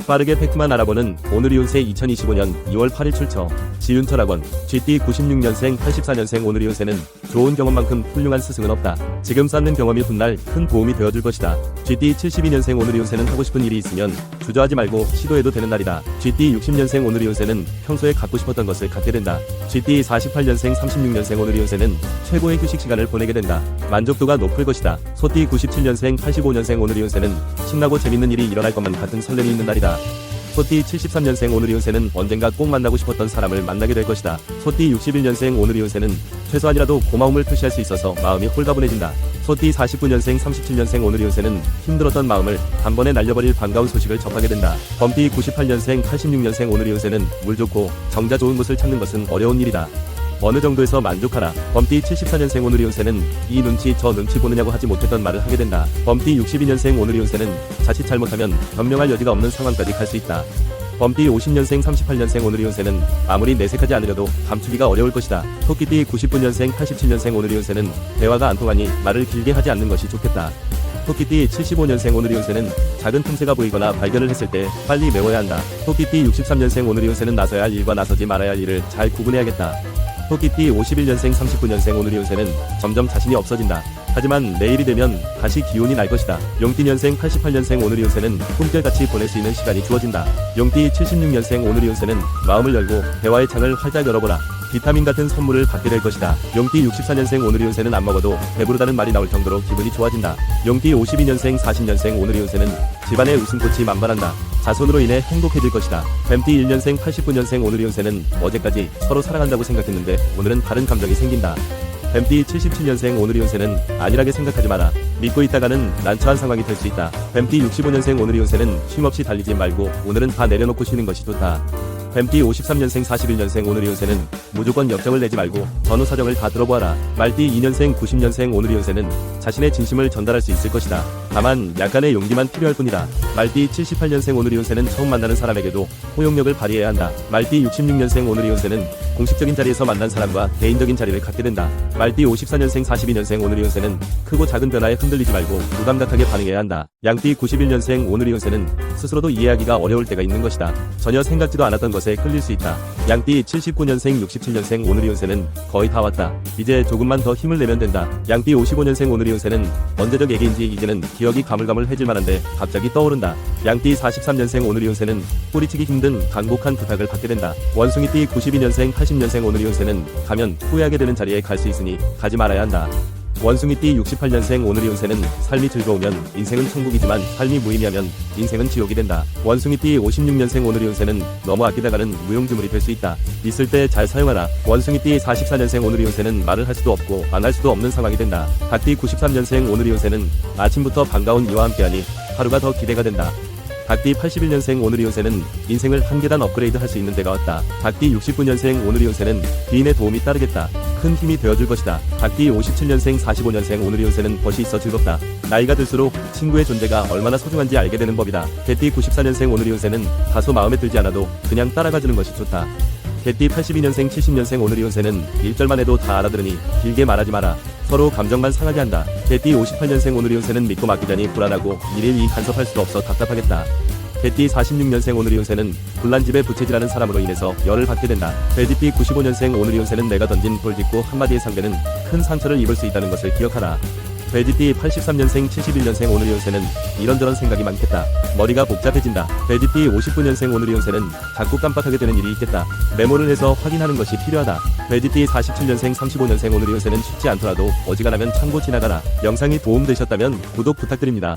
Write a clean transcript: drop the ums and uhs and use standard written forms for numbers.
빠르게 팩트만 알아보는 오늘의 운세 2025년 2월 8일 출처. 지윤철학원. GT 96년생 84년생 오늘의 운세는 좋은 경험만큼 훌륭한 스승은 없다. 지금 쌓는 경험이 훗날 큰 도움이 되어줄 것이다. GT 72년생 오늘의 운세는 하고 싶은 일이 있으면 주저하지 말고 시도해도 되는 날이다. GT 60년생 오늘의 운세는 평소에 갖고 싶었던 것을 갖게 된다. GT 48년생 36년생 오늘의 운세는 최고의 휴식 시간을 보내게 된다. 만족도가 높을 것이다. 소띠 97년생 85년생 오늘의 운세는 신나고 재밌는 일이 일어날 것만 같은 설렘이 있는 날이다. 소띠 73년생 오늘의 운세는 언젠가 꼭 만나고 싶었던 사람을 만나게 될 것이다. 소띠 61년생 오늘의 운세는 최소한이라도 고마움을 표시할 수 있어서 마음이 홀가분해진다. 소띠 49년생 37년생 오늘의 운세는 힘들었던 마음을 단번에 날려버릴 반가운 소식을 접하게 된다. 범띠 98년생 86년생 오늘의 운세는 물 좋고 정자 좋은 곳을 찾는 것은 어려운 일이다. 어느 정도에서 만족하라. 범띠 74년생 오늘의 운세는 이 눈치 저 눈치 보느냐고 하지 못했던 말을 하게 된다. 범띠 62년생 오늘의 운세는 자칫 잘못하면 변명할 여지가 없는 상황까지 갈 수 있다. 범띠 50년생 38년생 오늘의 운세는 아무리 내색하지 않으려도 감추기가 어려울 것이다. 토끼띠 99년생 87년생 오늘의 운세는 대화가 안 통하니 말을 길게 하지 않는 것이 좋겠다. 토끼띠 75년생 오늘의 운세는 작은 틈새가 보이거나 발견을 했을 때 빨리 메워야 한다. 토끼띠 63년생 오늘의 운세는 나서야 할 일과 나서지 말아야 할 일을 잘 구분해야겠다. 토끼띠 51년생 39년생 오늘의 운세는 점점 자신이 없어진다. 하지만 내일이 되면 다시 기운이 날 것이다. 용띠년생 88년생 오늘의 운세는 꿈결같이 보낼 수 있는 시간이 주어진다. 용띠 76년생 오늘의 운세는 마음을 열고 대화의 창을 활짝 열어보라. 비타민 같은 선물을 받게 될 것이다. 용띠 64년생 오늘의 운세는 안 먹어도 배부르다는 말이 나올 정도로 기분이 좋아진다. 용띠 52년생 40년생 오늘의 운세는 집안의 웃음꽃이 만발한다. 자손으로 인해 행복해질 것이다. 뱀띠 1년생 89년생 오늘의 운세는 어제까지 서로 사랑한다고 생각했는데 오늘은 다른 감정이 생긴다. 뱀띠 77년생 오늘의 운세는 안일하게 생각하지 마라. 믿고 있다가는 난처한 상황이 될 수 있다. 뱀띠 65년생 오늘의 운세는 쉼없이 달리지 말고 오늘은 다 내려놓고 쉬는 것이 좋다. 뱀띠 53년생 41년생 오늘의 운세는 무조건 역정을 내지 말고 전후 사정을 다 들어보아라. 말띠 2년생 90년생 오늘의 운세는 자신의 진심을 전달할 수 있을 것이다. 다만 약간의 용기만 필요할 뿐이다. 말띠 78년생 오늘의 운세는 처음 만나는 사람에게도 포용력을 발휘해야 한다. 말띠 66년생 오늘의 운세는 공식적인 자리에서 만난 사람과 개인적인 자리를 갖게 된다. 말띠 54년생 42년생 오늘의 운세는 크고 작은 변화에 흔들리지 말고 무감각하게 반응해야 한다. 양띠 91년생 오늘의 운세는 스스로도 이해하기가 어려울 때가 있는 것이다. 전혀 생각지도 않았던 것에 끌릴 수 있다. 양띠 79년생 67년생 오늘의 운세는 거의 다 왔다. 이제 조금만 더 힘을 내면 된다. 양띠 55년생 오늘의 운세는 언제적 얘기인지 이제는 기억이 가물가물해질 만한데 갑자기 떠오른다. 양띠 43년생 오늘의 운세는 뿌리치기 힘든 간곡한 부탁을 받게 된다. 원숭이띠 92년생 80년생 오늘의 운세는 가면 후회하게 되는 자리에 갈 수 있으니 가지 말아야 한다. 원숭이띠 68년생 오늘의 운세는 삶이 즐거우면 인생은 천국이지만 삶이 무의미하면 인생은 지옥이 된다. 원숭이띠 56년생 오늘의 운세는 너무 아끼다가는 무용지물이 될 수 있다. 있을 때 잘 사용하라. 원숭이띠 44년생 오늘의 운세는 말을 할 수도 없고 안 할 수도 없는 상황이 된다. 닭띠 93년생 오늘의 운세는 아침부터 반가운 이와 함께하니 하루가 더 기대가 된다. 닭띠 81년생 오늘의 운세는 인생을 한 계단 업그레이드 할 수 있는 때가 왔다. 닭띠 69년생 오늘의 운세는 기인의 도움이 따르겠다. 큰 힘이 되어줄 것이다. 닭띠 57년생 45년생 오늘의 운세는 벗이 있어 즐겁다. 나이가 들수록 친구의 존재가 얼마나 소중한지 알게 되는 법이다. 개띠 94년생 오늘의 운세는 다소 마음에 들지 않아도 그냥 따라가주는 것이 좋다. 개띠 82년생 70년생 오늘의 운세는 1절만 해도 다 알아들으니 길게 말하지 마라. 서로 감정만 상하게 한다. 개띠 58년생 오늘의 운세는 믿고 맡기자니 불안하고 일일이 간섭할 수도 없어 답답하겠다. 개띠 46년생 오늘의 운세는 불난집에 부채질하는 사람으로 인해서 열을 받게 된다. 돼지띠 95년생 오늘의 운세는 내가 던진 돌직구 한마디의 상대는 큰 상처를 입을 수 있다는 것을 기억하라. 돼지띠 83년생 71년생 오늘의 운세는 이런저런 생각이 많겠다. 머리가 복잡해진다. 돼지띠 59년생 오늘의 운세는 자꾸 깜빡하게 되는 일이 있겠다. 메모를 해서 확인하는 것이 필요하다. 돼지띠 47년생 35년생 오늘의 운세는 쉽지 않더라도 어지간하면 참고 지나가라. 영상이 도움되셨다면 구독 부탁드립니다.